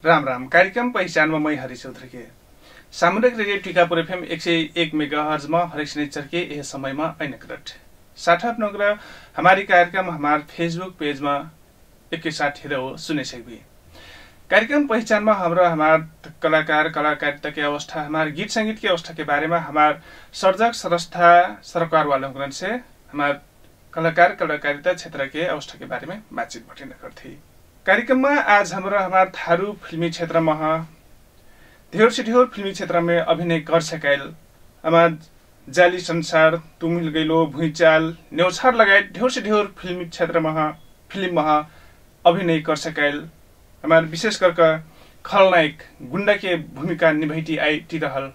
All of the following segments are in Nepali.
राम राम कार्यक्रम पहिचानमा मै हरि चौधरी सामुदायिक रेडियो टीकापुर एफएम 101 मेगाहर्ट्ज में हरेक शनिचर के यह समय में ऐनकरट साथ नगर हमारी कार्यक्रम हमारे फेसबुक पेज में एक साथ हेरो सुने सकबी कार्यक्रम पहचान में हमारे कलाकार कलाकारिता की अवस्था हमारे गीत संगीत की अवस्था के बारे में हमारे सर्जक संस्था सरकार वालों से हमारे कलाकार कलाकारिता क्षेत्र के अवस्था के बारे में बातचीत बटिन करते कार्यक्रम में आज हमारे थारू फिल्मी क्षेत्र में ढेर से ढेर फिल्मी क्षेत्र में अभिनय कर सकाइल हमार जाली संसार तुमिल गैलो भुइचाल न्यौछार लगायत ढेर से ढेर फिल्मी क्षेत्र में फिल्म में अभिनय कर सकाइल हमार विशेष करके खलनायक गुंडा के भूमिका निभाइटी आईटी रहल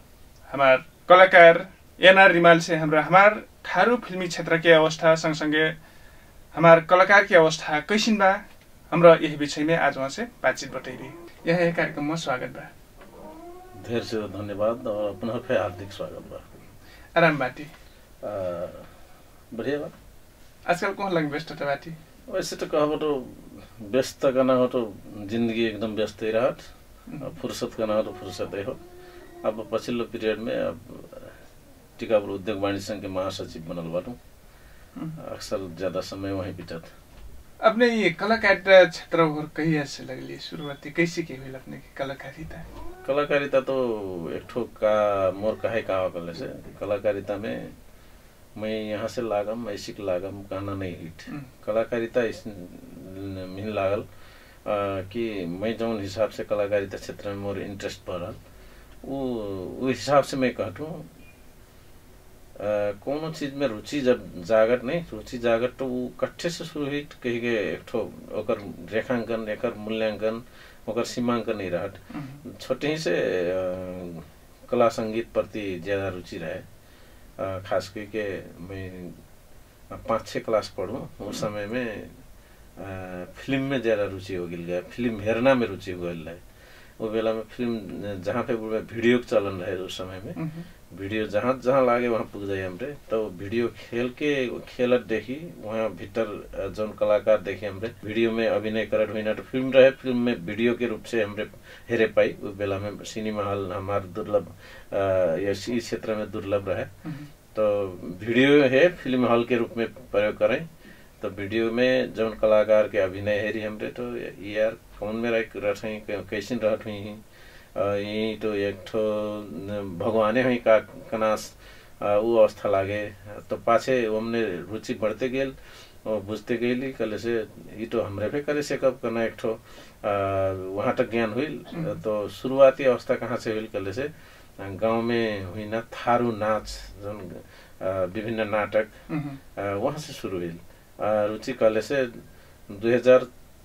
हमार कलाकार एनआर रिमाल से हमार थारू फिल्मी क्षेत्र के अवस्था संगसँगै हमार कलाकार की अवस्था कैसिन बा हमरा यही विषय में आज वहाँ से बातचीत बटैली यह कार्यक्रम में स्वागत बा ढेर से धन्यवाद और पुनः फिर हार्दिक स्वागत बा आराम बाटी बढ़िया बा आजकल कौन लग व्यस्त बाटी वैसे तो कहबो तो व्यस्त करना हो तो जिंदगी एकदम व्यस्त ही रहत फुर्सत करना हो तो फुर्सत ही हो अब पछिल्लो पीरियड में अब टीकापुर उद्योग वाणिज्य संघ के महासचिव बनल बाटू अक्सर ज्यादा समय वहीं बितत अपने ये कलाकारिता क्षेत्र और कहीं से लगली शुरुआती कैसे के हुई अपने की कलाकारिता तो एक ठो का मोर कहे का कले से कलाकारिता में मैं यहाँ से लागम ऐसी लागम कहना नहीं हिट कलाकारिता इस मिल लागल कि मैं जौन हिसाब से कलाकारिता क्षेत्र में मोर इंटरेस्ट पड़ल वो हिसाब से मैं कहतूँ कोनो चीज में रुचि जब जागत नहीं रुचि जागत तो वो कट्ठे से शुरू हुई कही के एक ठो ओकर रेखांकन एकर मूल्यांकन ओकर सीमांकन नहीं रहत छोटे ही से कला संगीत प्रति ज्यादा रुचि रहे खास करके मैं 5-6 क्लास पढ़ूँ उस समय में फिल्म में ज्यादा रुचि हो गया फिल्म हेरना में रुचि हो गया वो बेला में फिल्म जहाँ पे वीडियो चलन रहे उस समय में वीडियो जहाँ लागे वहाँ पुग जाए हमरे तो वीडियो खेलत देखी वहाँ भीतर जौन कलाकार देखे हमरे वीडियो में अभिनय करत हुई ना तो फिल्म रहे फिल्म में वीडियो के रूप से हमरे हेरे पाई उस बेला में सिनेमा हॉल हमारे दुर्लभ इस क्षेत्र में दुर्लभ रहे तो वीडियो है फिल्म हॉल के रूप में प्रयोग करें तो वीडियो में जौन कलाकार के अभिनय हेरी हमरे तो यार फोन में रह कैसे रहत हुई यही तो एक ठो भगवाने हुई का कनास वो अवस्था लागे तो पाछे हमने रुचि बढ़ते गेल और बुझते गई कल से ये तो हमरे पे करे से कब करना एक ठो वहाँ तक ज्ञान हुई तो शुरुआती अवस्था कहाँ से हुई कल से गांव में हुई ना थारू नाच जो विभिन्न नाटक वहाँ से शुरू हुई रुचि कल से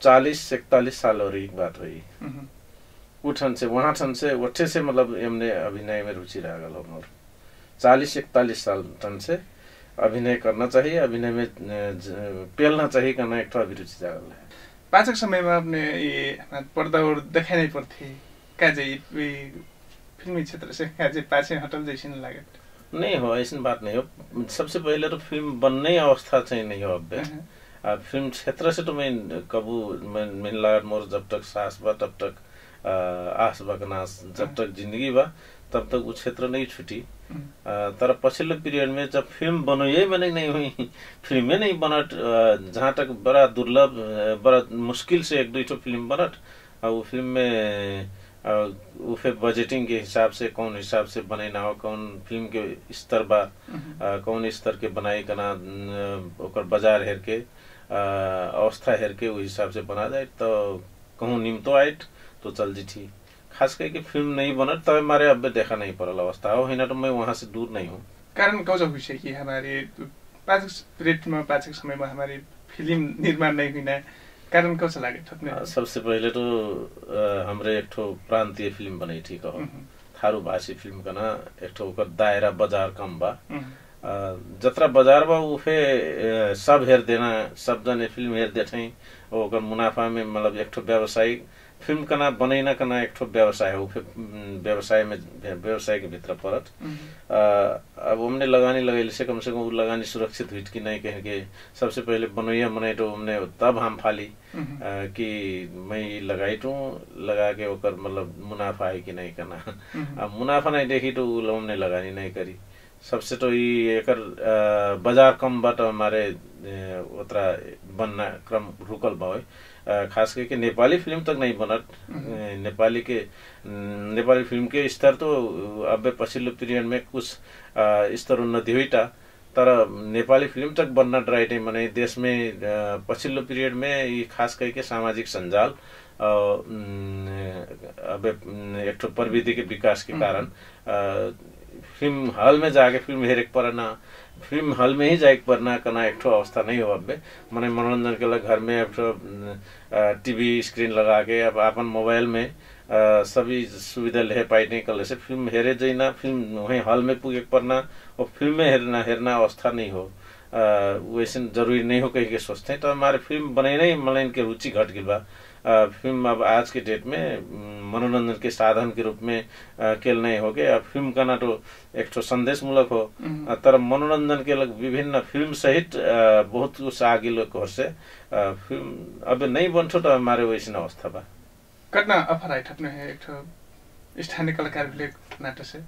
2040-41 साल और एक बात हुई उठन से वहाँ ठन से उठे से मतलब हमने अभिनय में रुचि रह गल और 40-41 साल ठन से अभिनय करना चाहिए अभिनय में पेलना चाहिए करना एक अभिरुचि जागल है पाचक समय में आपने ये पर्दा और देखा नहीं पड़ती क्या चाहिए फिल्मी क्षेत्र से क्या चाहिए पाछे हटल जैसे नहीं लगे नहीं हो ऐसी बात नहीं हो सबसे पहले तो फिल्म बनने अवस्था चाहिए नहीं हो अब फिल्म क्षेत्र से तो मैं कबू मैं लागत मोर जब तक सास बा तब तक आस बकनास जब तक जिंदगी बा तब तक वो क्षेत्र नहीं छुटी तर पछिल्लो पीरियड में जब फिल्म बनो यही बने नहीं हुई फिल्म नहीं बनत जहाँ तक बड़ा दुर्लभ बड़ा मुश्किल से 1-2 फिल्म बनत वो फिल्म में वो फिर बजटिंग के हिसाब से कौन हिसाब से बने ना हो कौन फिल्म के स्तर बा कौन स्तर के बनाई करना ओकर बाजार हेर के अवस्था हेर के वो हिसाब से बना जाए तो कहूँ निमतो आयत तो चल जी थी खास करके फिल्म नहीं बनत तब हमारे अब देखा नहीं पड़ल अवस्था हो ना तो मैं वहाँ से दूर नहीं हूँ कारण कौन सा विषय की हमारे पाचक समय में हमारी फिल्म निर्माण नहीं हुई ना कारण कौन सा लागे सबसे पहले तो हमरे एक ठो प्रांतीय फिल्म बनाई थी कहो थारू भाषी फिल्म का ना एक ठो दायरा बाजार कम बा जतरा बाजार बा उफे सब हेर देना सब जने फिल्म हेर देते ओकर मुनाफा में मतलब एक ठो व्यावसायिक फिल्म कना बनैना कना एक ठो व्यवसाय हो, व्यवसाय के भीतर परत अब हमने लगानी लगैले से कम वो लगानी सुरक्षित हुई कि नहीं कह के सबसे पहले बनैया बनाई तो हमने तब हम फाली कि मैं लगाई तो लगा के ओकर मतलब मुनाफा है कि नहीं करना अब मुनाफा नहीं देखी तो हमने लगानी नहीं करी। सबसे तो ये एकर बाजार कम बाट हमारे उतरा बनना क्रम रुकल भाव खास करके नेपाली फिल्म तक नहीं बनत। नेपाली फिल्म के स्तर तो अब पछिल्लो पीरियड में कुछ स्तर उन्नति हुई था तर नेपाली फिल्म तक बनना ड्राइटे मने देश में पछिल्लो पीरियड में ये खास करके सामाजिक सञ्जाल अब एक ठो प्रविधि के विकास के कारण फिल्म हॉल में जाके फिल्म हेरेक परना फिल्म हॉल में ही जाके परना करना एक ठो अवस्था नहीं हो। अब मैंने मनोरंजन के लिए घर में एक ठो टीवी स्क्रीन लगा के अब अपन मोबाइल में सभी सुविधा ले पाइने कल से फिल्म हेरे जाइना फिल्म वहीं हॉल में पुगे परना और फिल्म में हेरना अवस्था नहीं हो वैसे जरूरी नहीं हो कहीं के सोचते हैं। तो हमारे फिल्म बने ही मतलब इनके रुचि घट गई बा। फिल्म अब आज के डेट में मनोरंजन के साधन के रूप में केल नहीं हो गए। अब फिल्म का ना तो एक तो संदेश मूलक हो तर मनोरंजन के लग विभिन्न फिल्म सहित बहुत कुछ आगे लोग से फिल्म अब नहीं बन्छो तो हमारे वैसे अवस्था बा कतना अफर आई ठप्ने है एक तो स्थानीय कलाकार भी नाटक से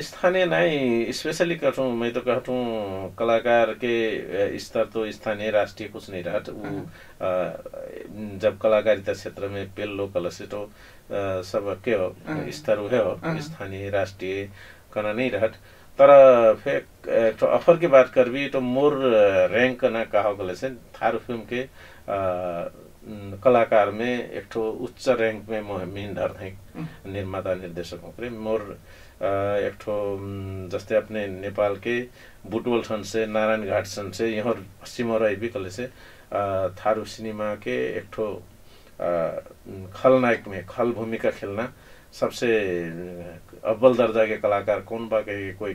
स्थानीय नहीं स्पेशली कहूँ मैं तो कहता हूँ कलाकार के स्तर तो स्थानीय राष्ट्रीय कुछ नहीं रहा वो जब कलाकारिता क्षेत्र में पेल लोकल से तो सब के हो स्तर वह हो स्थानीय राष्ट्रीय करना नहीं रहा तर फिर तो ऑफर की बात कर भी तो मोर रैंक ना कहा गले से थारू फिल्म के कलाकार में एक ठो उच्च रैंक में मेन धर थे निर्माता निर्देशकों के मोर एक ठो जस्ते अपने नेपाल के बुटवल सन से नारायण घाट सन से यहाँ पश्चिम रही भी कले से थारू सिनेमा के एक ठो खलनायक में खल भूमिका खेलना सबसे अव्वल दर्जा के कलाकार कौन बा कही कोई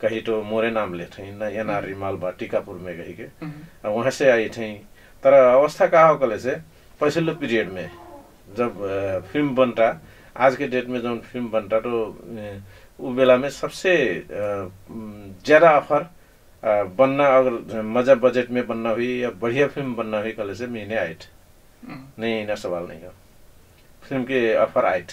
कहीं तो मोरे नाम ले थे न एनआर रिमाल बा टीकापुर में गई के वहां से आई थी तर अवस्था कहा हो कले से पछिल्लो पीरियड में जब फिल्म बनता आज के डेट में जब फिल्म बनता तो उस बेला में सबसे ज्यादा ऑफर बनना अगर मजा बजट में बनना हुई या बढ़िया फिल्म बनना हुई कले से महीने आइट नहीं ना सवाल नहीं हो फिल्म के ऑफर आइट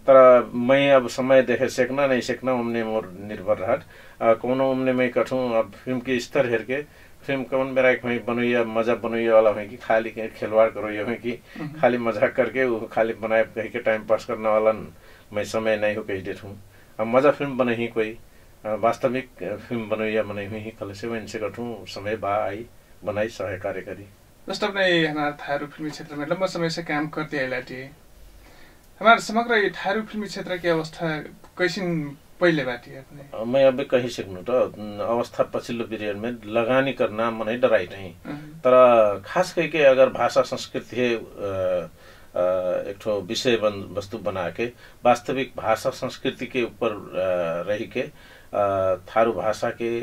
तर मैं अब समय देखे सेकना नहीं सेकना हमने मोर निर्भर रहा कोनो हमने मैं कठूँ अब फिल्म के स्तर हेर के फिल्म कौन मेरा एक बनैया मजा बनैया वाला है कि खाली खिलवाड़ करो ये है कि खाली मजाक करके वो खाली बनाए कहीं के टाइम पास करने वाला मैं समय नहीं हो कही देता हूँ। अब मजा फिल्म बने ही कोई वास्तविक फिल्म बनैया बने हुई ही कल से मैं इनसे कठूँ समय बा आई बनाई सहाय कार्य करी दोस्तों अपने हमारे थारू फिल्मी क्षेत्र में लंबा समय से काम करते आइलाटी हमारे समग्र थारू फिल्मी क्षेत्र की अवस्था कैसिन पहले बाटी अपने मैं अब कही सकूँ तो अवस्था पछिल्लो पीरियड में लगानी करना मनै डराई नहीं तर खास करके अगर भाषा संस्कृति है एक ठो विषय वस्तु बना के वास्तविक भाषा संस्कृति के ऊपर रही के थारू भाषा के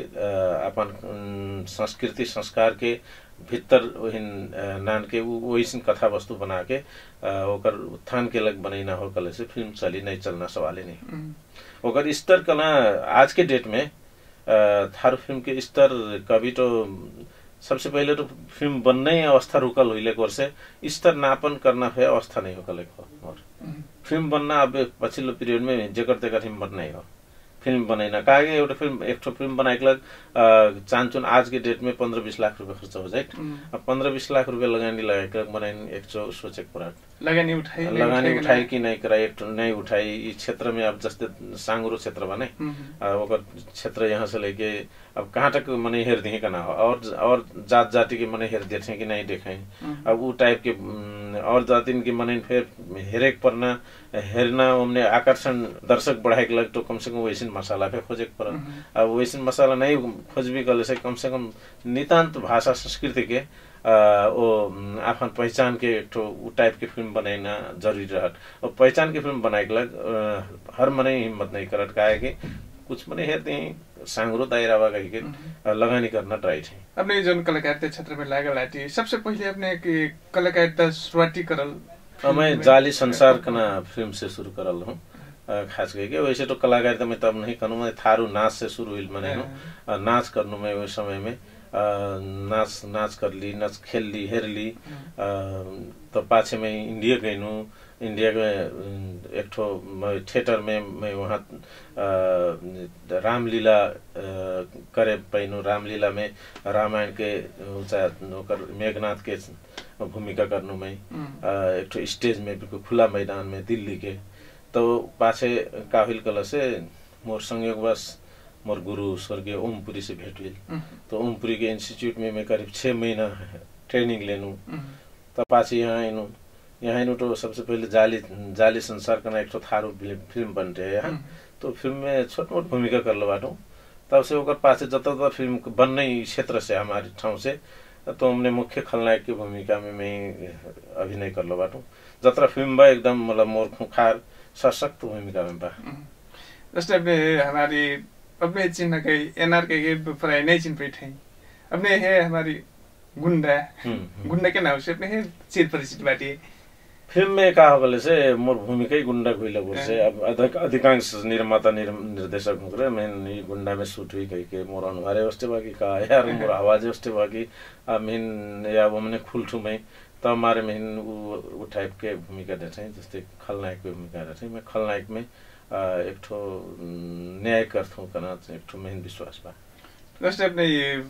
अपन संस्कृति संस्कार के भीतर नान के वही कथा वस्तु बना के ओकर उत्थान के लग बनैना हो कल से फिल्म चली नहीं चलना सवाल ही नहीं ओकर स्तर कला आज के डेट में थारू फिल्म के स्तर कभी तो सबसे पहले तो फिल्म बनने अवस्था रुकल हुई कोर से स्तर नापन करना है अवस्था नहीं हो कल और फिल्म बनना अब पछिल्लो पीरियड में जेकर तेकर हिम्मत नहीं हो फिल्म बनाइना कागे एउटा फिल्म एक ठो फिल्म बनाएको लग चाहन्छन् आज के डेट में 15-20 लाख रुपए खर्च हो जाए। अब 15-20 लाख रुपए लगानी लगाए बनाइन एक सोचे कुरा लगानी उठाई कि नहीं कराई एक नहीं उठाई इस क्षेत्र में अब जैसे सांगुरो क्षेत्र बने ओकर क्षेत्र यहाँ से लेके अब कहाँ तक मने हेर दिए का ना हो और जात जाति के मने हेर देते कि नहीं देखें अब वो टाइप के और जाति के मने फिर हेरेक परना हेरना हमने आकर्षण दर्शक बढ़ाए के लग तो कम से कम वैसे मसाला पे खोजे पर अब वैसे मसाला नहीं खोज भी कर से कम नितांत भाषा संस्कृति के वो आफन पहचान के एक टाइप के फिल्म बनाना जरूरी रहत और पहचान के फिल्म बनाए के लग हर मने हिम्मत नहीं करत काहे कि कुछ मने हेरते हैं सांगरो दायरा कही के लगानी करना ट्राई है। अपने जो कलाकारिता क्षेत्र में लागल आती सबसे पहले अपने कलाकारिता शुरुआती करल मैं जाली संसार कना फिल्म से शुरू करल हूँ खास करके। वैसे तो कलाकारिता में तब नहीं करूँ, मैं थारू नाच से शुरू हुई मैंने हूँ। नाच करनू मैं उस समय में नाच कर ली, नाच खेल ली, हेर ली। तो पाछे में इंडिया गईनू, इंडिया में एक ठो थिएटर में मैं वहाँ रामलीला करे पैनू। रामलीला में रामायण के मेघनाथ के भूमिका करनू मैं एक ठो स्टेज में बिल्कुल खुला मैदान में दिल्ली के। तो पाछे काहिल कला से मोर संयोगवश मोर गुरु स्वर्गीय ओमपुरी से भेंट हुई। तो ओमपुरी के इंस्टीट्यूट में मैं करीब 6 महीना ट्रेनिंग लेनू। तब पाछे यहाँ इनु तो सबसे पहले जाली संसार का एक तो थारू फिल्म बनते है यहाँ। तो फिल्म में छोट मोट भूमिका कर लो बाटू। तब से ओकर पाछे जता फिल्म बनने क्षेत्र से हमारे ठाउँ से तो हमने मुख्य खलनायक की भूमिका में मैं अभिनय कर लो बाटू। जत्रा फिल्म बा एकदम मतलब मोर खुखार सशक्त भूमिका में बा। जैसे अपने हमारी अपने चिन्ह के एनआरके के प्राय नहीं चिन्ह बैठे अपने है हमारी गुंडा के नाम से अपने है चिर परिचित बाटी। फिल्म में का हो गले से मोर भूमिका ही गुंडा घुइला गुर से। अब अधिकांश निर्माता निर्देशक हुकरे मैं गुंडा में शूट हुई कही के मोर अनुहारे वस्ते बाकी का यार मोर आवाज वस्ते बाकी मेन या वो मैंने खुलठू में तब हमारे में वो टाइप के भूमिका देते हैं जैसे खलनायक की भूमिका देते हैं। मैं खलनायक में एक ठो न्याय करता हूँ करना एक ठो मेन विश्वास बा। जैसे अपने ये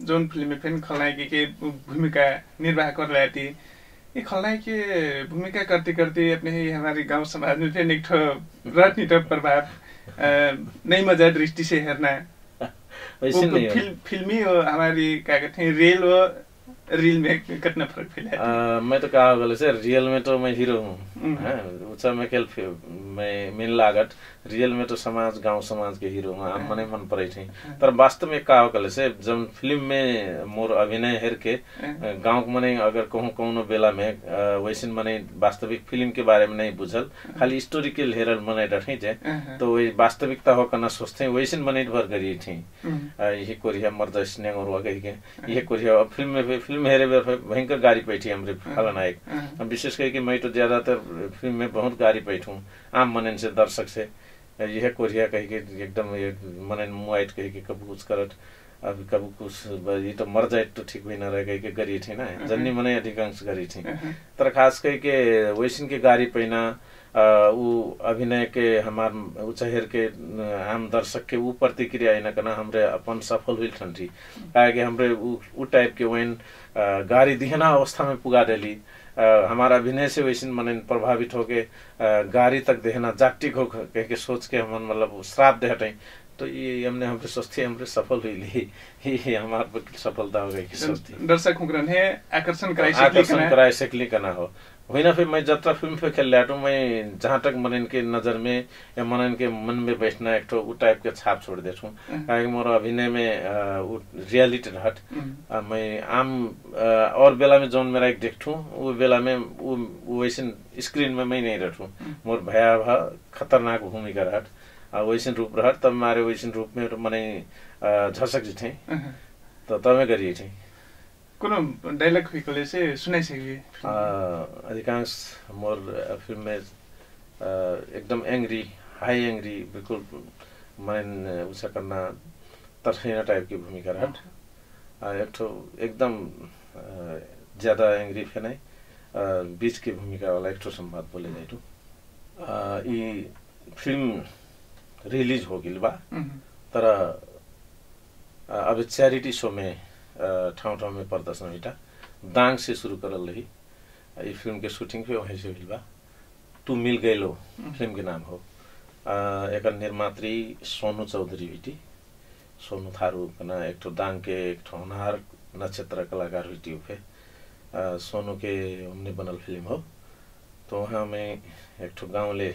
जोन फिल्म में फिर खलनायक के भूमिका निर्वाह कर रही थी, ये खलनायक की भूमिका करते करते अपने हमारे गांव समाज में फिर एक ठो राजनीतिक प्रभाव नई मजा दृष्टि से हेरना वैसे नहीं फिल्मी और हमारी क्या कहते हैं रियल में कितना फर्क फैला? मैं तो कहा गले से रियल में तो मैं हीरो हूँ, उच्चा में खेल मैं मेन लागत रियल में तो समाज गांव समाज के हीरो हूँ। हम मने मन पड़े थे तर वास्तव में कहा गले से जब फिल्म में मोर अभिनय हेर के गांव मने अगर कहूँ बेला में वैसे मने वास्तविक फिल्म के बारे में नहीं बुझल, खाली हिस्टोरिकल हेरल मने डटे थे। तो वही वास्तविकता हो करना सोचते वैसे मने भर करी थी यही कोरिया मर्द स्नेह और कही के यही कोरिया। फिल्म हेरे भयंकर गाड़ी बैठी हमारे खलनायक। विशेष करके मैं तो ज्यादातर फिल्म में बहुत गाड़ी बैठूं आम मनन से दर्शक से यह कोरिया कही के एकदम मनन मुआइट कही के कब कुछ करत अब कब कुछ ये तो मर जाए तो ठीक भी न रह गई के गरी थी ना जन्नी मने अधिकांश गरी थी। तर खास कही के वैसन के गाड़ी पहिना वो अभिनय के हमार उचहेर के आम दर्शक के वो प्रतिक्रिया न करना हमरे अपन सफल हुई ठंडी काहे कि हमरे वो टाइप के वैन गाड़ी दिहना अवस्था में पुगा देली। हमारा अभिनय से वैसे मन प्रभावित होके गाड़ी तक देहना जागतिक हो कह के सोच के हम मतलब श्राप दे हटे। तो ये हमने हमरे सोचते हमरे सफल हुई ये हमारे सफलता हो गई सोचती दर्शक है आकर्षण कराई सकली करना हो होइन। फिर मैं जत्रा फिल्म पे खेल रहा मैं जहाँ तक मनन के नजर में या मनन के मन में बैठना एक वो टाइप के छाप छोड़ देता हूँ। कारण मोर अभिनय में रियलिटी हट मैं आम और बेला में जोन मेरा एक देखू वो बेला में वो वैसे स्क्रीन में मैं नहीं रहूँ मोर भयावह खतरनाक भूमिका रहट वैसे रूप रहट। तब मारे वैसे रूप में मने झसक जी थे तो तब करिए थे कोनो डायलॉग हुई से सुनाई सकिए। अधिकांश मोर फिल्म में एकदम एंग्री हाई एंग्री बिल्कुल मन उसा करना तरफेना टाइप की भूमिका रहट एक तो एकदम ज्यादा एंग्री फे नहीं बीच की भूमिका वाला एक तो संवाद बोले जाए तो ये फिल्म रिलीज हो गई बा। तर अब चैरिटी शो में ठाउँ ठाउँ में प्रदर्शन हुई दांग से शुरू करल रही ये फिल्म के शूटिंग पे वहीं से हुई बा। तू मिल गए लो फिल्म के नाम हो। एक निर्मात्री सोनू चौधरी हुई थी सोनू थारू कना एक तो दांग के एक ठोनार नक्षत्र कलाकार हुई थी पे सोनू के हमने बनल फिल्म हो। तो वहाँ में एक ठो गाँव ले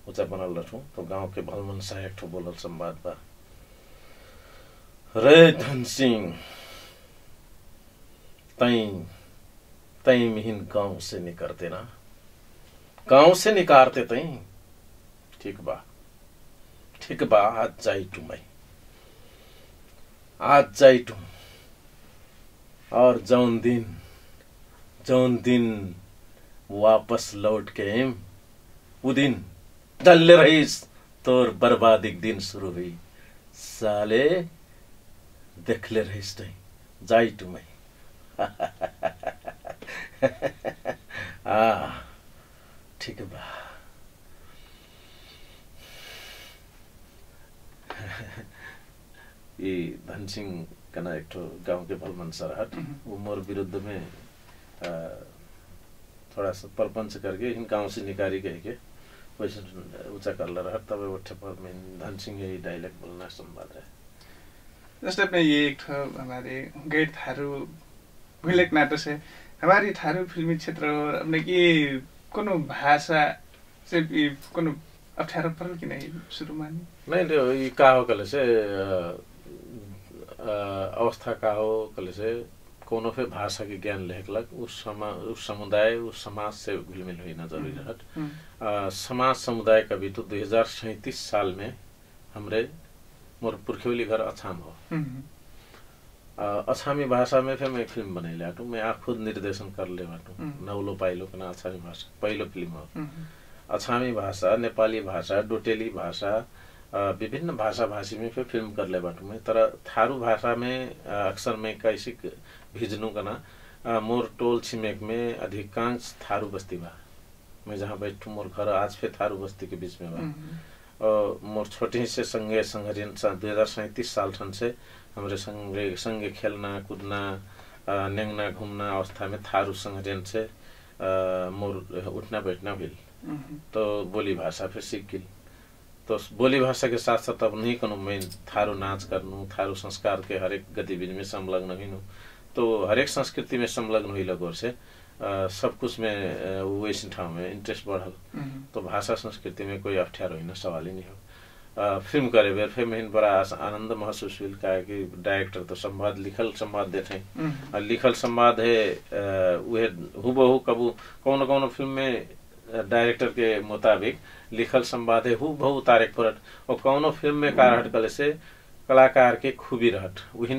ऊंचा बनल रखूं तो गांव के भलमन सा एक ठो बोलल संवाद बा। रे धन सिंह तई मिहिन गांव से निकलते ना गांव से निकारते तई ठीक बा आज जाई तू मैं आज जाई तू और जौन दिन वापस लौट के आइम उ दिन डल्ले रहीस तोर बर्बादिक दिन शुरू हुई साले देखले रहीस नहीं जाई तुम्हें ठीक बा ये धन सिंह कना एक ठो गांव के भलमन सरहट वो मोर विरुद्ध में थोड़ा सा परपंच करके इन गांव से निकारी कह के वैसे ऊंचा कर रहा तब वो ठपर में धन सिंह ये डायलॉग बोलना संभव है। जैसे अपने ये एक हमारे गैर थारू भूलक नाटक से हमारी थारू फिल्मी क्षेत्र और अपने की कोनो भाषा से कोनो अप्ठ्यारो परल कि नहीं शुरू में नहीं ये का हो कल से अवस्था का हो कल से कोनो फिर भाषा के ज्ञान लेखलक उस समुदाय उस समाज से घुलमिल हुई न जरूरी रहत समाज समुदाय का भी तो 2037 साल में हमरे मोर पुरखौली घर अछाम हो अछामी भाषा में फिर मैं फिल्म बनैले बाटू मैं आप खुद निर्देशन कर ले बाटू नौलो पाइलो कना अछामी भाषा पहिलो फिल्म हो अछामी भाषा नेपाली भाषा डोटेली भाषा विभिन्न भाषा भाषी में फिर फिल्म कर ले बाटू मैं तर थारू भाषा में अक्सर मैं कैसे भिजनू कना मोर टोल छिमेक में अधिकांश थारू बस्ती बा मैं जहाँ बैठू मोर घर आज फिर थारू बस्ती के बीच में बा और मोर छोटे से संगे संगठन 2037 साल ठन से हमारे संगे खेलना कूदना नेंगना घूमना अवस्था में थारू संगठन से मोर उठना बैठना भी तो बोली भाषा फिर सीख गई तो बोली भाषा के साथ साथ अब नहीं करूँ मैं थारू नाच करनू थारू संस्कार के हर एक गतिविधि में संलग्न हुई तो हर एक संस्कृति में संलग्न हुई लगोर से सब कुछ में वैसे ठाव में इंटरेस्ट बढ़ल तो भाषा संस्कृति में कोई अप्ठ्यारो होइन सवाल ही नहीं हो फिल्म करे बेर फिर मैं बड़ा आनंद महसूस हुई का कि डायरेक्टर तो संवाद लिखल संवाद देते और लिखल संवाद है वह हुबहू कबू कौन फिल्म में डायरेक्टर के मुताबिक लिखल संवाद है हुबहू तारीख परट और कौनो फिल्म में कारहट कले से कलाकार के खूबी रहट वही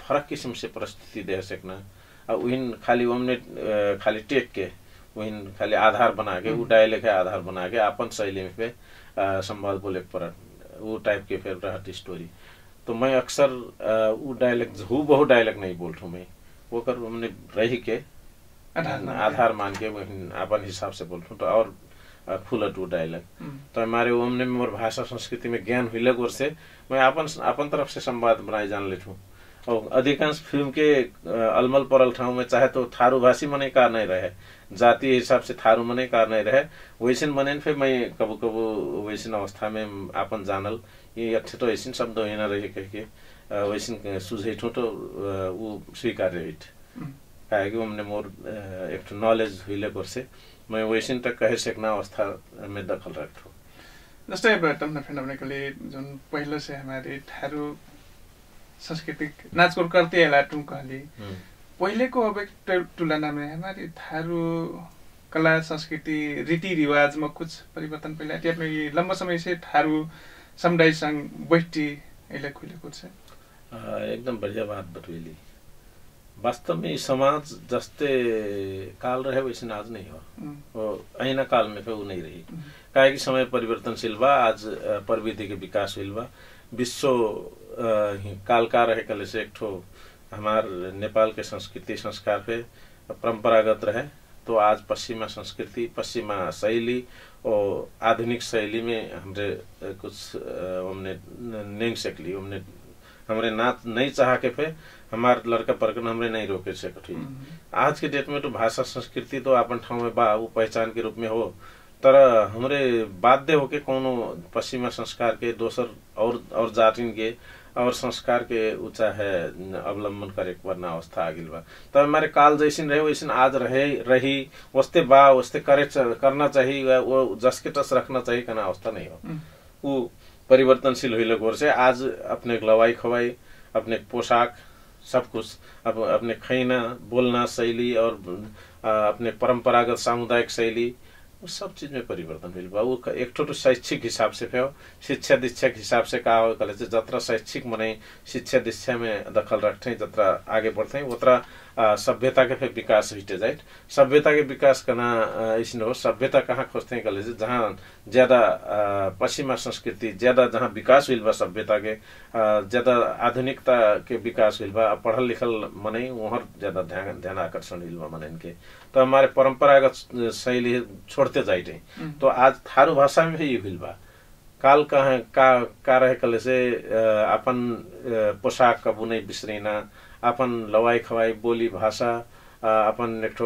फरक किस्म से परिस्थिति दे सकना और वही खाली हमने खाली टेक के वही खाली आधार बना के वो डायलॉग है आधार बना के अपन शैली में पे संवाद बोले पर वो टाइप के फिर रहती स्टोरी तो मैं अक्सर वो डायलॉग हुबहू डायलॉग नहीं बोलता मैं वो कर हमने रही के आधार मान के अपन हिसाब से बोलता हूँ तो और खुलट वो डायलॉग तो हमारे हमने मोर भाषा संस्कृति में ज्ञान हुई लग से मैं अपन तरफ से संवाद बनाए जान लेता हूँ और अधिकांश फिल्म के अलमल परल ठाव में चाहे तो थारू भाषी मने कार नहीं रहे जातीय हिसाब से थारू मने कार नहीं रहे वैसे मने फिर मैं कबू कबू वैसे अवस्था में आपन जानल ये अच्छे तो ऐसे शब्द होना रहे कह के वैसे सुझेठू तो वो स्वीकार्य हुई काहे कि हमने मोर एक नॉलेज हुई से मैं वैसे तक कह सकना अवस्था में दखल रखू जस्तै तुमने फिल्म के लिए जो पहले से हमारे थारू सांस्कृतिक नाच को करते हैं लाटू कहली पहले को अब तुलना में हमारी थारू कला संस्कृति रीति रिवाज में कुछ परिवर्तन पहले अपने ये लंबा समय से थारू समुदाय संग बैठी ऐले खुले कुछ एकदम बढ़िया बात बतवेली वास्तव में समाज जस्ते काल रहे वैसे आज नहीं हो और ऐना काल में वो नहीं रही काहे कि समय परिवर्तनशील बा आज प्रविधि के विकास हुई बा विश्व काल का रहे कले से एक ठो हमार नेपाल के संस्कृति संस्कार पे परंपरागत रहे तो आज पश्चिमा संस्कृति पश्चिमा शैली और आधुनिक शैली में हमरे कुछ हमने नहीं सकली हमरे नाच नहीं चाह के पे हमारे लड़का परकन हमरे नहीं रोके सकती आज के डेट में तो भाषा संस्कृति तो अपन ठाव में बा वो पहचान के रूप में हो तर हमरे बाध्य होके कोनो पश्चिमा संस्कार के दोसर और जातिन के और संस्कार के ऊंचा है अवलंबन करे वरना अवस्था आगिल बा तब हमारे काल जैसिन रहे वैसिन आज रही वस्ते बा वस्ते करना चाहिए वो जस के तस रखना चाहिए कहना अवस्था नहीं हो वो परिवर्तनशील हुई गोर से आज अपने लवाई खवाई अपने पोशाक सब कुछ अपने खैना बोलना शैली और अपने परंपरागत सामुदायिक शैली सब चीज में परिवर्तन हुई बा वो एक ठो शैक्षिक हिसाब से फे शिक्षा दीक्षा के हिसाब से का हो कले जतरा शैक्षिक मने शिक्षा दीक्षा में दखल रखते जतरा आगे बढ़ते उतरा सभ्यता के फिर विकास हिटे जाए सभ्यता के विकास करना ऐसे हो सभ्यता कहाँ खोजते हैं कले से जहाँ ज्यादा पश्चिमा संस्कृति ज्यादा जहाँ विकास हुई बा सभ्यता के ज्यादा आधुनिकता के विकास हुई बा पढ़ल लिखल मने वहाँ ज्यादा ध्यान आकर्षण हुई बा मने इनके तो हमारे परंपरागत शैली छोड़ते जाए तो आज थारू भाषा में भी हुई बा काल का रहे कले से अपन पोशाक का बुने बिसरिना अपन लवाई खवाई बोली भाषा अपन एक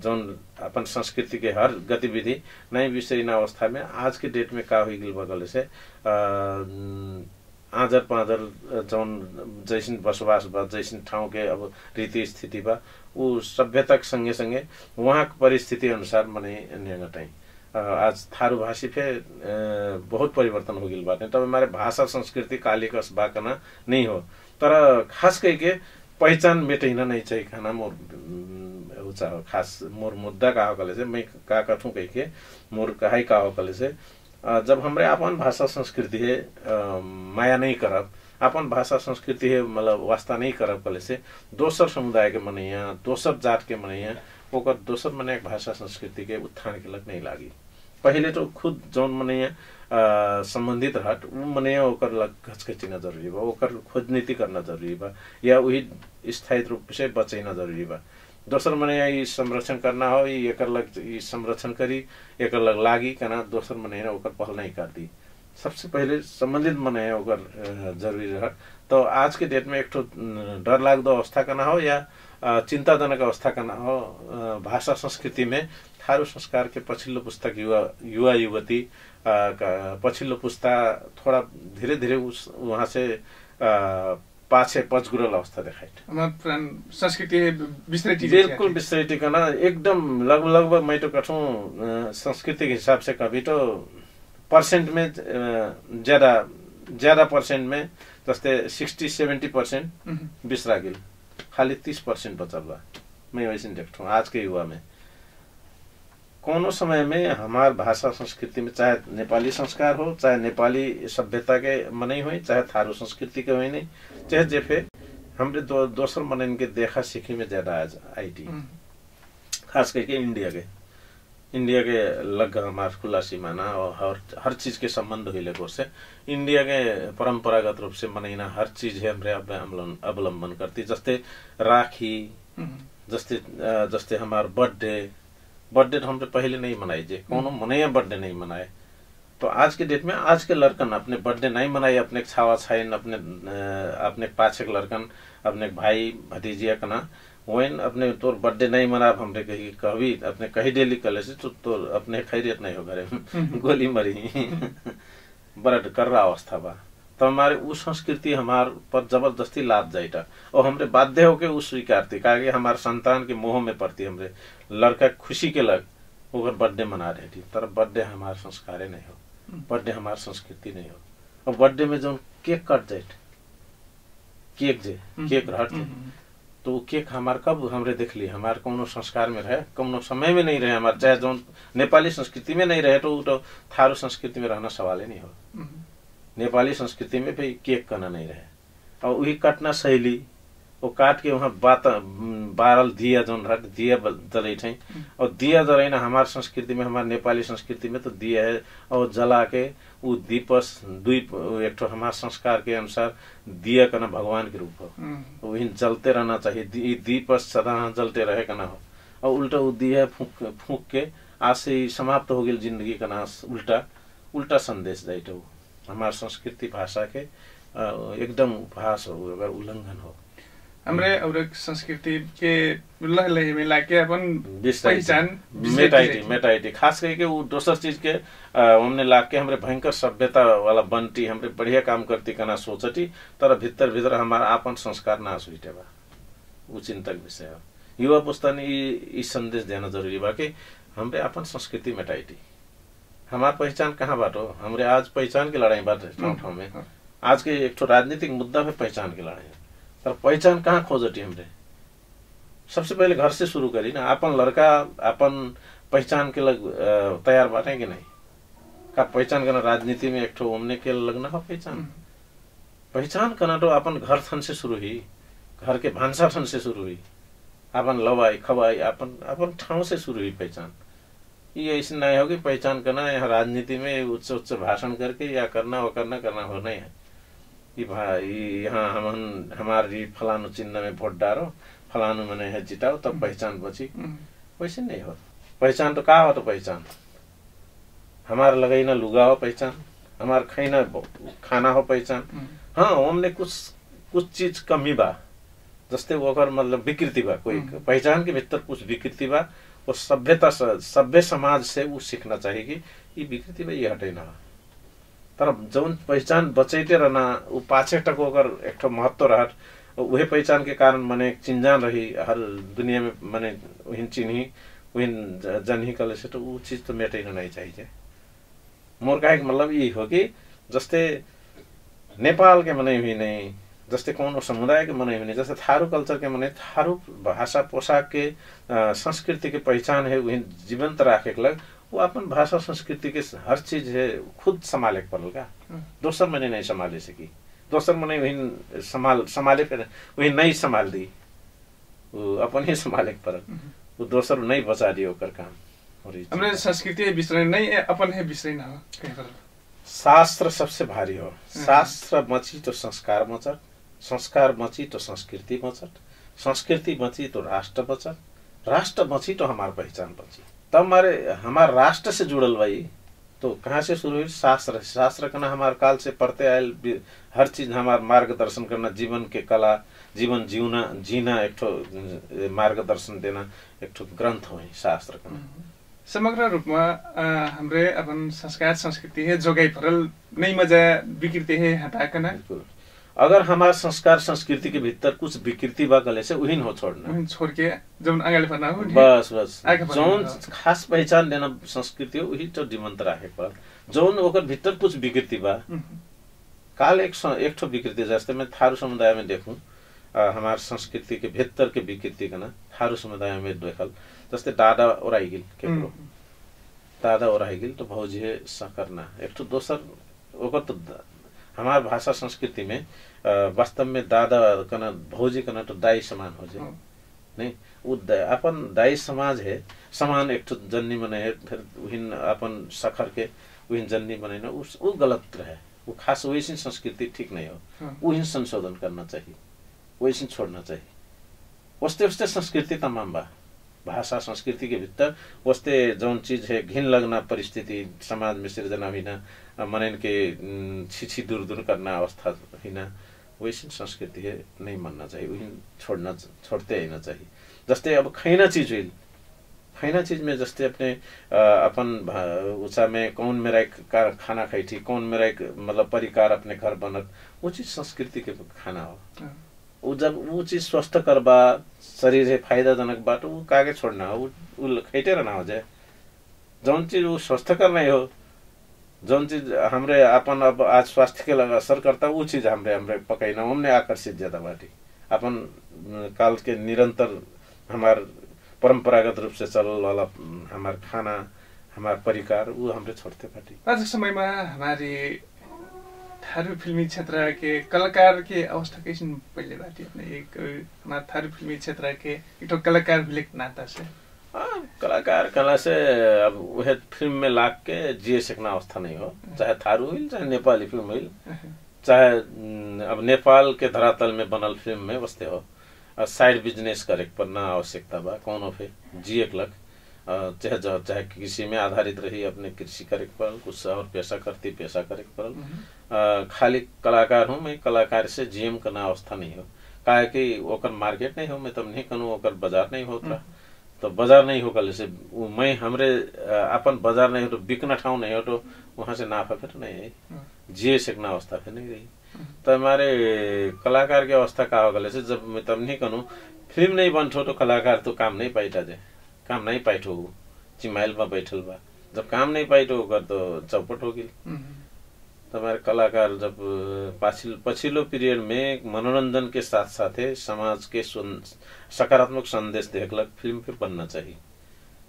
जौन अपन संस्कृति के हर गतिविधि नहीं बिसरिना अवस्था में आज के डेट में का हुई गल बगले से आजर पाजर जौन जैसन बसोबास बा जैसन ठाउँ के अब रीति स्थिति बा वो सभ्यता के संगे संगे वहाँ के परिस्थिति अनुसार मने नेगटाई आज थारू भाषी फिर बहुत परिवर्तन हो गई बात है तब हमारे भाषा संस्कृति काली कस बाकना नहीं हो तर खास करके पहचान मेटना नहीं चाहिए खाना मोर खास मोर मुद्दा का कले से मैं का कथूं कह के मोर कहाई का कले से जब हमरे अपन भाषा संस्कृति है माया नहीं करब अपन भाषा संस्कृति है मतलब वास्ता नहीं करब कले से दोसर समुदाय के मनैया दोसर जात के मनैया ओकर दोसर मने भाषा संस्कृति के उत्थान के लग नहीं लागी पहले तो खुद जौन मनैया संबंधित रहत उ मनैया ओकर लग घचकचिना जरूरी बा ओकर खोज नीति करना जरूरी बा या वही स्थायी रूप से बचैना जरूरी बा दोसर मनैया ई संरक्षण करना हो ई एकर लग ई संरक्षण करी एकर लग लागी कना दोसर मनैया ओकर पहल नहीं कर दी सबसे पहले संबंधित मनैया ओकर जरूरी रह तो आज के डेट में एक तो डर लागदो अवस्था का ना हो या चिंताजनक अवस्था का ना हो भाषा संस्कृति में थारू संस्कार के पछिल्लो पुस्तक युवा युवती पछिल्लो पुस्ता थोड़ा धीरे धीरे उस वहाँ से पाछे पचगुरल अवस्था देखाई संस्कृति बिल्कुल विस्तृति करना एकदम लगभग मैं तो कठूँ संस्कृति के हिसाब से कभी तो परसेंट में ज्यादा परसेंट में जस्ते 60-70% बिसरा गिल खाली 30% बचल बा मैं वैसे देखता हूँ आज के युवा में कोनो समय में हमार भाषा संस्कृति में चाहे नेपाली संस्कार हो चाहे नेपाली सभ्यता के मनै हो चाहे थारू संस्कृति के हो नहीं चाहे जेफे हमरे दोसर मनन के देखा सीखी में ज्यादा आईटी खास करके इंडिया के लग हमार खुला सीमाना और हर चीज के संबंध हुई को से इंडिया के परंपरागत रूप से मनैना हर चीज है हमरे अवलंबन करती जस्ते राखी जस्ते हमार बर्थडे तो हमसे पहले नहीं मनाई जे कोनो मनैया बर्थडे नहीं मनाए तो आज के डेट में आज के लड़कन अपने बर्थडे नहीं मनाए अपने छावा छाइन अपने पाछे के लड़कन अपने भाई भतीजिया कना वैन अपने तोर बर्थडे नहीं मना हमरे कही कभी अपने कही डेली कले से तो अपने खैरियत नहीं हो घरे गोली मरी बड़ा कर रहा अवस्था बा तो हमारे उस संस्कृति हमार पर जबरदस्ती लाद जाइटा और हमरे बाध्य होके उस स्वीकारती काहे हमारे संतान के मोह में पड़ती हमरे लड़का खुशी के लग ओकर बर्थडे मना रही थी तर बर्थडे हमारे संस्कारे नहीं हो बर्थडे हमारे संस्कृति नहीं हो और बर्थडे में जो केक कट जाए केक रहट तो वो केक हमार कब हमरे देख ली हमारे कोनो संस्कार में रहे कोनो समय में नहीं रहे हमारे चाहे जो नेपाली संस्कृति में नहीं रहे तो थारू संस्कृति में रहना सवाल ही नहीं हो नेपाली संस्कृति में भी केक करना नहीं रहे और वही काटना शैली वो काट के वहाँ बारल दिया जो दिया जले थे और दिया जलाई ना हमारे संस्कृति में हमारे नेपाली संस्कृति में तो दिया है और जला के वो दीपस एक हमारे संस्कार के अनुसार दिया करना भगवान के रूप हो वही जलते रहना चाहिए दीपस सदा जलते रहे करना हो और उल्टा वो दिया फूक के आज से समाप्त हो गई जिंदगी का ना उल्टा संदेश जाए हमारे संस्कृति भाषा के एकदम उपहास हो अगर उल्लंघन हो हमरे और संस्कृति के लहले में लाके अपन पहचान मेटाइटी खास करके वो दोसर चीज के हमने लाके हमरे भयंकर सभ्यता वाला बनती हमरे बढ़िया काम करती कना सोचती तर भीतर हमारा आपन संस्कार नाश हुई बा वो चिंतक विषय है युवा पुस्ता ने इस संदेश देना जरूरी बा कि हमरे अपन संस्कृति मेटाइटी हमार पहचान कहाँ बाटो हमरे आज पहचान की लड़ाई बात ठाउँ में आज के एक राजनीतिक मुद्दा में पहचान की लड़ाई पर पहचान कहाँ खोजटी हमरे सबसे पहले घर से शुरू करी ना अपन लड़का अपन पहचान के लग तैयार बाटे कि नहीं का पहचान करना राजनीति में एक ठो हमने के लगना हो पहचान करना तो अपन घर थन से शुरू ही घर के भान्साठन से शुरू हुई, अपन लवाई खवाई अपन ठाउँ से शुरू हुई पहचान। ये ऐसे नहीं होगी पहचान करना यहाँ राजनीति में उच्च उच्च भाषण करके या करना वो करना हो नहीं है। यहाँ हमारे फलानु चिन्ह में वोट डालो, फलानु मैंने है जिताओ तब पहचान बची, वैसे नहीं हो। पहचान तो का हो, तो पहचान हमारा लगाई ना लुगा हो पहचान, हमारा खाई ना खाना हो पहचान। हाँ हमने कुछ चीज कमी बा, जस्ते ओकर मतलब विकृति बा, कोई पहचान के भीतर कुछ विकृति बा, और सभ्य समाज से वो सीखना चाहिए कि ये विकृति बा ये हटे ना। तर जौन पहचान बचैते रहना वो पाछे टक ओकर एक महत्व रहत, वही पहचान के कारण मने चिन्जान रही हर दुनिया में, मने वही चिन्ही वही जनही कले से, तो वो चीज तो मेटैन नहीं चाहिए। मोर कहे मतलब यही हो कि जस्ते नेपाल के मने हुई नहीं, जस्ते कौन समुदाय के मने हुई नहीं, जैसे थारू कल्चर के मने थारू भाषा पोशाक के संस्कृति के पहचान है वही जीवंत राखे के लग, वो अपन भाषा संस्कृति के हर चीज है खुद संभाले पड़ल का। दोसर मने नहीं संभाले सकी, दोसर मने वही संभाले पे वही नहीं संभाल दी, वो अपन ही संभाले पड़ल, वो दोसर नहीं बचा दियो कर काम। हमने संस्कृति विसरण नहीं अपन है विसरण हो। शास्त्र सबसे भारी हो, शास्त्र बची तो संस्कार बचत, संस्कार बची तो संस्कृति बचत, संस्कृति बची तो राष्ट्र बचत, राष्ट्र बची तो हमारी पहचान बची। तब हमारे राष्ट्र से जुड़ल भाई तो कहाँ से शुरू हुई? शास्त्र। शास्त्र करना हमारे काल से पढ़ते आये, हर चीज हमारा मार्गदर्शन करना, जीवन के कला, जीवन जीना एक ठो मार्गदर्शन देना एक ठो ग्रंथ हो शास्त्र करना। समग्र रूपमा हमरे अपन संस्कार संस्कृति है जोगाई परल नहीं मजा विकृति है हटाकना। अगर हमारे संस्कार संस्कृति के भीतर कुछ विकृति बा गले से उहिन हो छोड़ना, उहिन छोड़ के जौन आगे बढ़ना हो, बस जौन खास पहचान देना संस्कृति हो वही तो जीवंत रखे पर। जौन ओकर भीतर कुछ विकृति बा, काल एक ठो विकृति जैसे मैं थारू समुदाय में देखूं, हमारे संस्कृति के भीतर के विकृति का ना थारू समुदाय में देखल, जैसे दादा ओराई गिल केकरो दादा ओराई गिल तो भौजी है सकरना एक ठो दोसर ओकर तो हमार भाषा संस्कृति में वास्तव में दादा कना भौजी कना तो दाई समान हो जाए नहीं, वो अपन दाई समाज है समान एक ठो जन्नी बने है, फिर उहिन अपन सखर के उहिन जन्नी बने ना वो गलत रहे, वो खास वैसी संस्कृति ठीक नहीं हो, उहिन संशोधन करना चाहिए, वैसे छोड़ना चाहिए। वस्ते संस्कृति तमाम बा, भाषा संस्कृति के भीतर वस्ते जौन चीज है घिन लगना परिस्थिति समाज में सृजना हुईना, मनन के छिछी दूर दूर करना अवस्था हुईना, वैसी संस्कृति है नहीं मानना चाहिए, वही छोड़ते ही ना चाहिए। जस्ते अब खैना चीज हुई, खैना चीज में जस्ते अपने अपन उषा में कौन मेरा एक खाना खाई थी, कौन मेरा एक मतलब परिकार अपने घर बनत, वो चीज संस्कृति के खाना हो। वो जब वो चीज स्वस्थ करबा शरीर है फायदाजनक बा तो वो कागे छोड़ना हो, वो खैटे रहना हो जाए। जौन चीज वो स्वस्थ करना ही हो, जौन चीज हमरे अपन अब आज स्वास्थ्य के लगा असर करता वो चीज हमरे पकाइना हमने आकर्षित ज्यादा बाटी। अपन काल के निरंतर हमार परंपरागत रूप से चलल वाला हमार खाना हमार परिकार वो हमरे छोड़ते बाटी। आज के समय में हमारी थारू फिल्मी क्षेत्र के कलाकार के अवस्था कैसे पहले बाटी अपने एक हमारे थारू फिल्मी क्षेत्र के एक तो कलाकार भी नाता से कलाकार कला से अब वह फिल्म में लाग के जिए सकना अवस्था नहीं हो, चाहे थारू हुई चाहे नेपाली फिल्म हुई, चाहे अब नेपाल के धरातल में बनल फिल्म में बसते हो, साइड बिजनेस करे पर ना आवश्यकता बा कौन फिर जिए लग, चाहे कृषि में आधारित रही अपने कृषि करे पड़ल, कुछ और पैसा करे पड़ल, खाली कलाकार हूँ मैं, कलाकार से जीएम करना अवस्था नहीं हो, काहे कि ओकर मार्केट नहीं हो, मैं तब नहीं करूँ, ओकर बाजार नहीं होता, तो बाजार नहीं होगा जैसे मैं हमरे अपन बाजार नहीं हो तो बिकना ठाव नहीं हो तो वहां से नाफा फिर नहीं है, जिए सकना अवस्था फिर नहीं रही। तो हमारे कलाकार की अवस्था का होगा जैसे जब मैं तब नहीं करूँ फिल्म नहीं बनठो तो कलाकार तो काम नहीं पाइटा जे, काम नहीं पाइठो चिमाइल में बैठल बा, जब काम नहीं पाइठो ओकर तो चौपट हो गई। तो हमारे कलाकार जब पछिल्लो पीरियड में मनोरंजन के साथ साथ समाज के सकारात्मक संदेश देखलक फिल्म पे बनना चाहिए,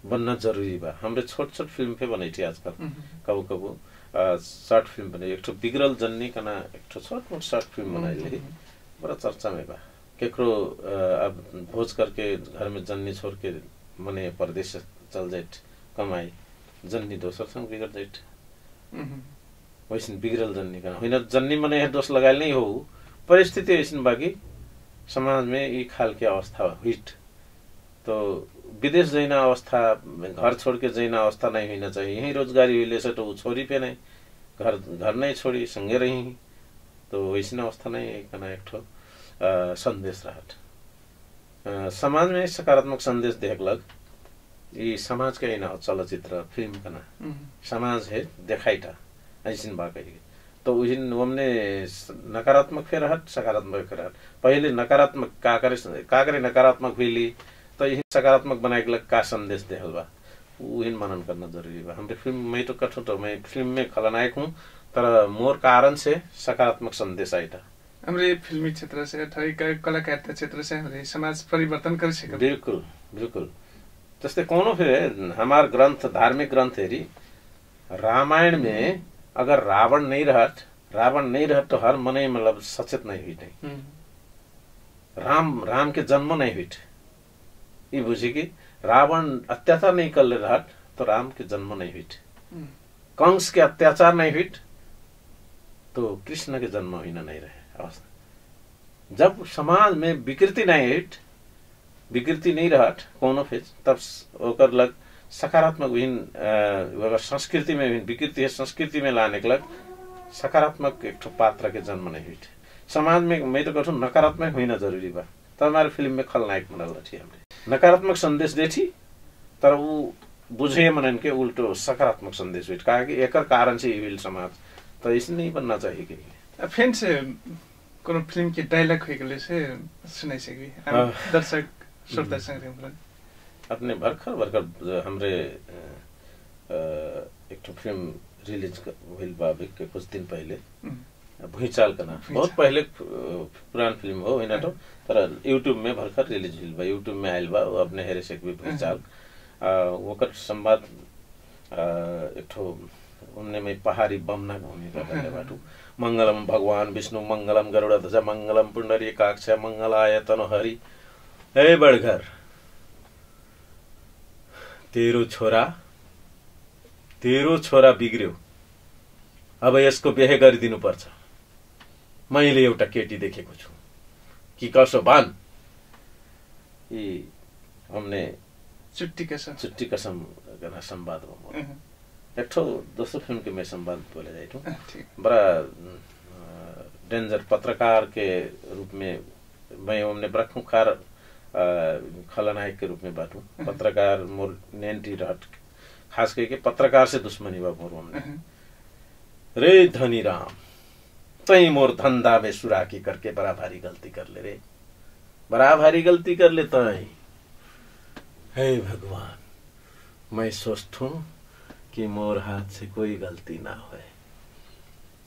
बनना जरूरी बा। हमरे छोट छोट फिल्म पे बने थी आजकल, कबू कबू शॉर्ट फिल्म बने, एक बिगड़ल जन्नी का ना एक छोट मोट शॉर्ट फिल्म बनाई बड़ा चर्चा में बा, केकरो अब भोज करके घर में जन्नी छोड़ के मने परदेश चल जाए कमाई जन्नी दोसर संग बिगड़ जाए वैसन बिगड़ल जन्नी का होइन जन्नी मने दोष लगाए नहीं हो परिस्थिति ऐसन बाकी समाज में ये खाल के अवस्था हुईट तो विदेश जाइना अवस्था घर छोड़ के जाइना अवस्था नहीं होना चाहिए यही रोजगारी हुई से तो छोड़ी पे नहीं घर नहीं छोड़ी संगे रही तो वैसन अवस्था नहीं कहना एक ठो संदेश रहट समाज में सकारात्मक संदेश देखलक ये समाज के ना चलचित्र फिल्म का ना समाज है देखाईटा ऐसी बात कही तो उन हमने नकारात्मक फिर हट सकारात्मक फिर हट पहले नकारात्मक काकरे नकारात्मक हुई तो यही सकारात्मक बनाए के लग का संदेश देखल बा उन मनन करना जरूरी बा हमरे फिल्म में तो कठो तो मैं फिल्म में खलनायक हूँ तर मोर कारण से सकारात्मक संदेश आईटा हमरे फिल्मी क्षेत्र से अथवा कलाकारिता क्षेत्र से हमरे समाज परिवर्तन कर सके बिल्कुल बिल्कुल जैसे कोनो फिर हमार ग्रंथ धार्मिक ग्रंथ हेरी रामायण में अगर रावण नहीं रहत तो हर मने मतलब सचेत नहीं हुई नहीं राम के जन्म नहीं हुई ये बुझी कि रावण अत्याचार नहीं कर ले रहत तो राम के जन्म नहीं हुई कंस के अत्याचार नहीं हुई तो कृष्ण के जन्म हुई नहीं रहे अवस्था जब समाज में विकृति नहीं हुई विकृति नहीं रहत कोनो फिर तब ओकर लग सकारात्मक विहीन संस्कृति में विकृति है संस्कृति में लाने के लग सकारात्मक एक पात्र के जन्म नहीं हुई समाज में मैं तो कहूँ नकारात्मक होना जरूरी बा तो हमारे फिल्म में खलनायक बनल थी हमने नकारात्मक संदेश देती तर वो बुझे मनन के उल्टो सकारात्मक संदेश हुई कहा कि एक कारण से ये समाज तो इसे नहीं बनना चाहिए कि फिर से कोनो फिल्म की डायलॉग होइगले से सुनाई सकी दर्शक श्रोता संग अपने भर्खर हमरे एक तो फिल्म रिलीज हुई बाबी के कुछ दिन पहले भुईचाल का नाम बहुत पहले पुरान फिल्म हो होइन तो तर यूट्यूब में भर्खर रिलीज हुई बा यूट्यूब में आयल बा अपने हेरे से भी भुईचाल वकर संवाद एक ठो उनने में पहाड़ी बमना घूमने का पहले बाटू मंगलम भगवान विष्णु मंगलम गरुड़ ध्वज मंगलम पुंडरीकाक्ष मंगलाय तनोहरि हे बड़घर तेरो छोरा बिग्रियो अब यसको बिहे गरिदिनु पर्छ मैले एउटा केटी देखेको छु कि कसो भान यी हमने चुट्टी कसम का संवाद हो एक ठो दोस्तों फिल्म के मैं संवाद बोले जाए तो बड़ा डेंजर पत्रकार के रूप में मैं हमने बड़ा खुंखार खलनायक के रूप में बाटू पत्रकार मोर नेंटी रहट खास करके पत्रकार से दुश्मनी बा मोर हमने रे धनी राम तई मोर धंधा में सुराकी करके बड़ा भारी गलती कर ले रे बड़ा भारी गलती कर ले तई हे भगवान मैं सोचूं कि मोर हाथ से कोई गलती ना होए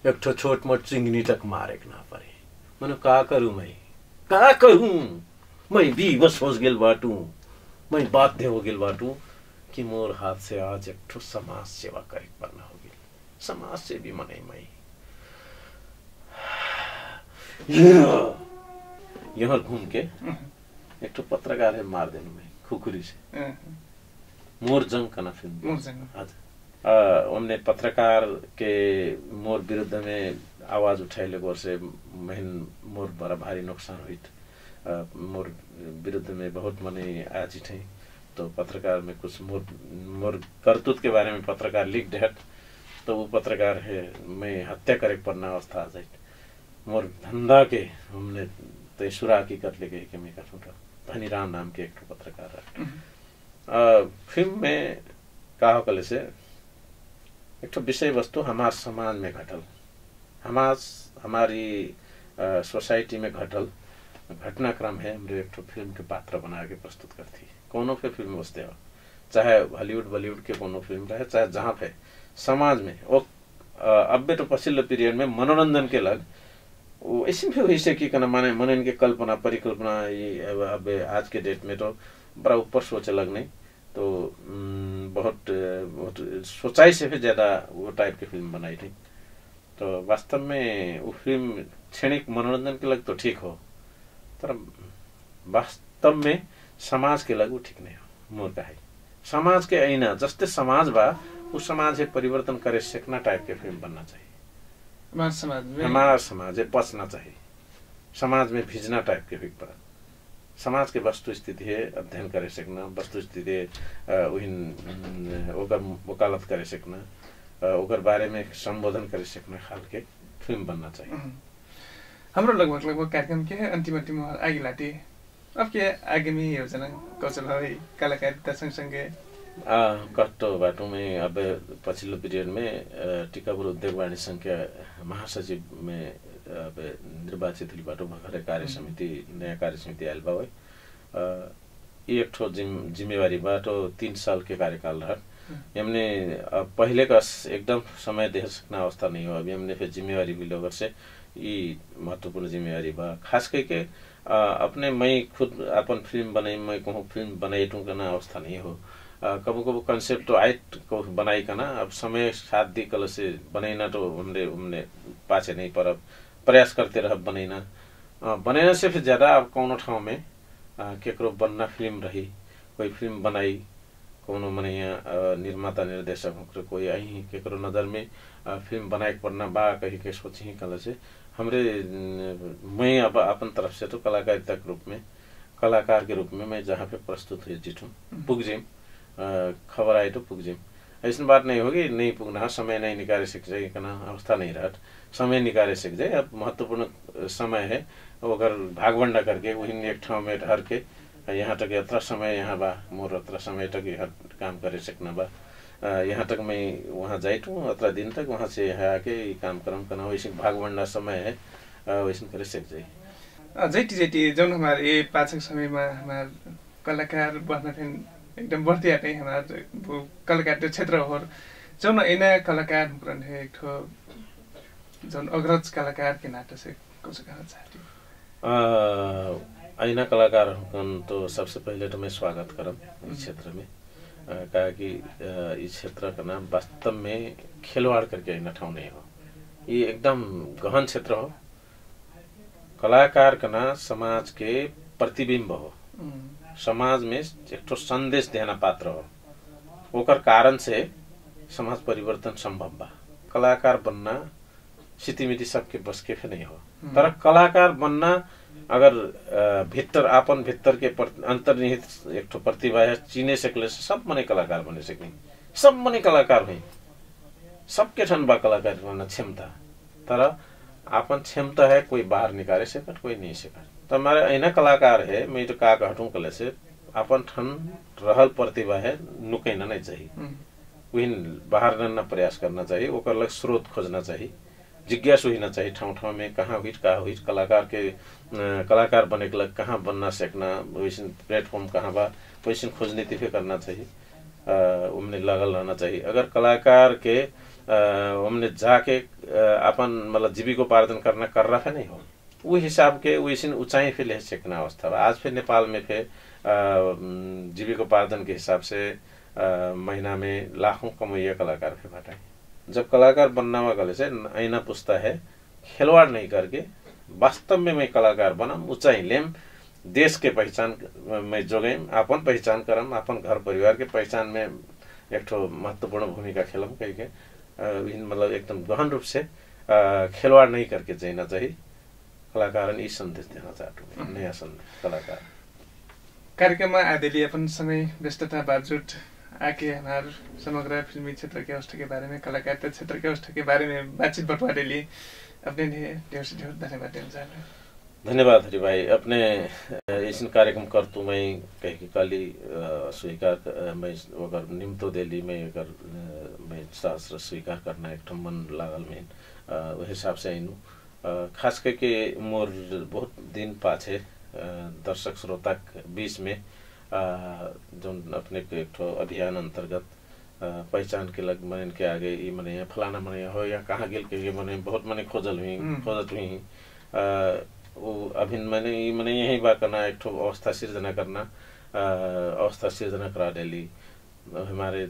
एक ठो छोट मोट चिंगनी तक मारे ना पड़े मनो का करूं मैं विवश हो गेल बाटू मैं बाध्य हो गेल बाटू कि मोर हाथ से आज एक ठो समाज सेवा करे पड़ना हो गेल समाज से भी मने मैं यहाँ घूम के एक ठो पत्रकार है मार देनु मैं खुखुरी से मोर जंग का ना फिल्म हमने पत्रकार के मोर विरुद्ध में आवाज उठाइले गोर से महन मोर बड़ा भारी नुकसान हुई मोर विरुद्ध में बहुत मने आज थे तो पत्रकार में कुछ मोर करतूत के बारे में पत्रकार लिख देहट तो वो पत्रकार है मैं हत्या करे पड़ना अवस्था आ जाए मोर धंधा के हमने तो सुरा की कर ले गए कि मैं करूँगा धनी राम नाम के एक पत्रकार फिल्म में कहा कले से एक विषय वस्तु हमारे समाज में घटल हमारी सोसाइटी में घटल घटनाक्रम है हमरे एक फिल्म के पात्र बना के प्रस्तुत करती है कोनो पे फिल्म बसते हो चाहे हॉलीवुड बॉलीवुड के कोनो फिल्म रहे चाहे जहाँ पे समाज में वो अब तो पछिल्लो पीरियड में मनोरंजन के लग वो ऐसी भी हुई से कि कहना माने मनन के कल्पना परिकल्पना ये अब आज के डेट में तो बड़ा ऊपर सोचे लग नहीं तो बहुत सोचाई से भी ज्यादा वो टाइप की फिल्म बनाई थी तो वास्तव में वो फिल्म क्षणिक मनोरंजन के लग तो ठीक हो तर वास्तव में समाज के लागि ठीक नहीं हो। मोर का है समाज के ऐना जस्ते समाज बा उस समाज से परिवर्तन करे सकना टाइप के फिल्म बनना चाहिए। हमारा समाज है पचना चाहिए, समाज में भिजना टाइप के फिल्म पर समाज के वस्तु स्थिति है अध्ययन करे सकना, वस्तु स्थिति ओकर वकालत करे सकना, ओकर बारे में संबोधन करे सकना खाल के फिल्म बनना चाहिए। हाम्रो लगभग कार्यक्रम के अन्तिम आगे लाटे अब के आगामी योजना कौशल है कलाकारिता सँगसँगै कट्टो बाटो में अब पछिल्लो पीरियड में टीकापुर उद्योग वाणिज्य संघ के महासचिव में अब निर्वाचित हुई बाटो भर्खरै कार्य समिति नयाँ कार्य समिति आयल बा एक ठो जिम्मेवारी बाटो 3 साल के कार्यकाल रहा हमने पहले का एकदम समय दे सकना अवस्था नहीं हो। अभी हमने फिर जिम्मेवारी भी लोगों से ये महत्वपूर्ण जिम्मेवारी बा खास करके अपने मैं खुद अपन फिल्म बनाई मैं कहूँ फिल्म बनाई करना अवस्था नहीं हो। कबो कबो कंसेप्ट तो आइट को बनाई करना अब समय साथ दी कल से बनाईना तो हमने पाछे नहीं पर प्रयास करते रह बनाईना बनाना से फिर ज्यादा अब कौन ठाउँ में केकरो बनना फिल्म रही कोई फिल्म बनाई कौन मने निर्माता निर्देशक कोई आई केकरो नजर में फिल्म बनाए पड़ना बा कहीं के सोची ही कल से हमरे मैं अब अपन तरफ से तो कलाकारिता के रूप में कलाकार के रूप में मैं जहाँ पे प्रस्तुत हुई जिठू पुगजिम खबर आई तो पुगजिम ऐसी बात नहीं होगी नहीं पुगना समय नहीं निकाले सीख जाए कहना अवस्था नहीं रहा समय निकाले सीख जाए। अब महत्वपूर्ण समय है अगर भागवंडा करके वही एक ठाव में ठहर के यहाँ तक यात्रा समय यहाँ बा मोर यात्रा समय तक हर काम करे सकना बा यहाँ तक मैं वहाँ जाइटू अतरा दिन तक वहाँ से यहाँ आके काम करम करना वैसे भागवंडा समय है वैसे करे सक जाए जैटी जौन हमारे पाछक समय में हमारे कलाकार बना थे एकदम बढ़ती आते हैं हमारे कलाकार क्षेत्र हो जौन इन्हें कलाकार पुरान है एक ठो जौन अग्रज कलाकार के नाते से कुछ कहना चाहती ऐना कलाकार तो सबसे पहले तो मैं स्वागत करम इस क्षेत्र में कहा कि इस क्षेत्र का नाम वास्तव में खिलवाड़ करके ऐना ठाउँ नहीं हो। ये एकदम गहन क्षेत्र हो। कलाकार का नाम समाज के प्रतिबिंब हो, समाज में एक तो संदेश देना पात्र हो ओकर कारण से समाज परिवर्तन संभव बा। कलाकार बनना सितिमिति सबके बस के नहीं हो तर कलाकार बनना अगर भीतर आपन भीतर के अंतर्निहित एक ठो प्रतिभा है चीने सकले से सब मने कलाकार बने सकनी सब मने कलाकार हुई सबके ठन बा कलाकार बनना क्षमता तर आपन क्षमता है कोई बाहर निकाले सकत कोई नहीं सकत। तो हमारे ऐना कलाकार है मैं तो का हटूं कले से अपन ठन रहल प्रतिभा है नुकैना नहीं चाहिए वही बाहर न प्रयास करना चाहिए ओकर लग स्रोत खोजना चाहिए जिज्ञासु होना चाहिए ठाउँ ठाउँ में कहाँ हुई कलाकार के कलाकार बने के लग कहाँ बनना सकना वैसे प्लेटफॉर्म कहाँ बा वैसे खोजने तिफे करना चाहिए उमने लगल रहना चाहिए। अगर कलाकार के हमने जाके अपन मतलब जीविकोपार्जन करना कर रहा है नहीं हो वो हिसाब के वैसे ऊंचाई पे ले सकना अवस्था आज फिर नेपाल में फिर जीविकोपार्जन के हिसाब से महीना में लाखों कमैया कलाकार फिर बाटाए। जब कलाकार बनना हुआ कले से ऐना पुछता है खिलवाड़ नहीं करके वास्तव में मैं कलाकार बनम ऊंचाई लेम देश के पहचान में जोगेम अपन पहचान करम अपन घर परिवार के पहचान में एक ठो महत्वपूर्ण भूमिका खेलम कही के मतलब एकदम गहन रूप से खिलवाड़ नहीं करके जाना चाहिए। कलाकार ने संदेश देना चाहता हूँ नया संदेश कलाकार कार्यक्रम में आदेली अपन समय व्यस्तता बावजूद आके हमारे समग्र फिल्मी क्षेत्र के अवस्था के बारे में कलाकारिता क्षेत्र के अवस्था के बारे में बातचीत बटवारे लिए अपने ढेर से ढेर धन्यवाद देना चाह रहे। धन्यवाद हरि भाई अपने ऐसा कार्यक्रम कर तो मैं कह के काली स्वीकार मैं अगर निम्तो दिल्ली में अगर मैं शास्त्र स्वीकार करना एक मन लागल में वह हिसाब से आइनू खास करके मोर बहुत दिन पाछे दर्शक श्रोता बीच में जो अपने एक ठो अभियान अंतर्गत पहचान के लग मन के आगे ये मने फलाना मने हो या कहाँ गेल के मने बहुत मने खोजत हुई वो अभिन मैंने ये मने यही बात करना एक ठो अवस्था सृजना करना अवस्था सृजना करा डेली हमारे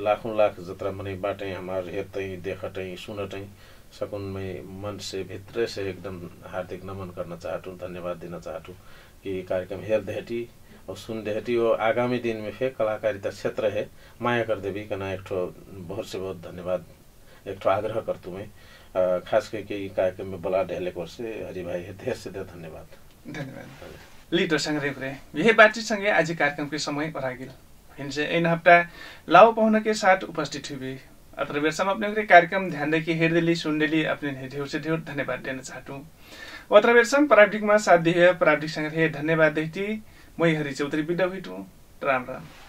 लाखों लाख जतरा मने बाटे हमारे हेतई देखटई सुनटई सकून मैं मन से भित्र से एकदम हार्दिक नमन करना चाहता हूँ, धन्यवाद देना चाहता हूँ कि कार्यक्रम हेर देहटी और सुन देहटी और आगामी दिन में फिर कलाकारिता क्षेत्र है माया कर देवी कहना एक ठो बहुत से बहुत धन्यवाद एक ठो आग्रह करतु मैं खास करके कार्यक्रम में बोला डेले को से हरि भाई ढेर से ढेर धन्यवाद लीडर संग रे यही बातचीत संगे आज कार्यक्रम के समय और आगे इनसे इन हफ्ता लाओ पहुना के साथ उपस्थित हुई अत्र बेर सम अपने कार्यक्रम ध्यान देखी हेरदेली सुनदेली अपने ढेर से ढेर धन्यवाद देना चाहूँ अत्र बेर सम प्राविधिक में साथ दिए प्राविधिक संग धन्यवाद देती मैं हरि चौधरी बिदा भेटूं राम राम।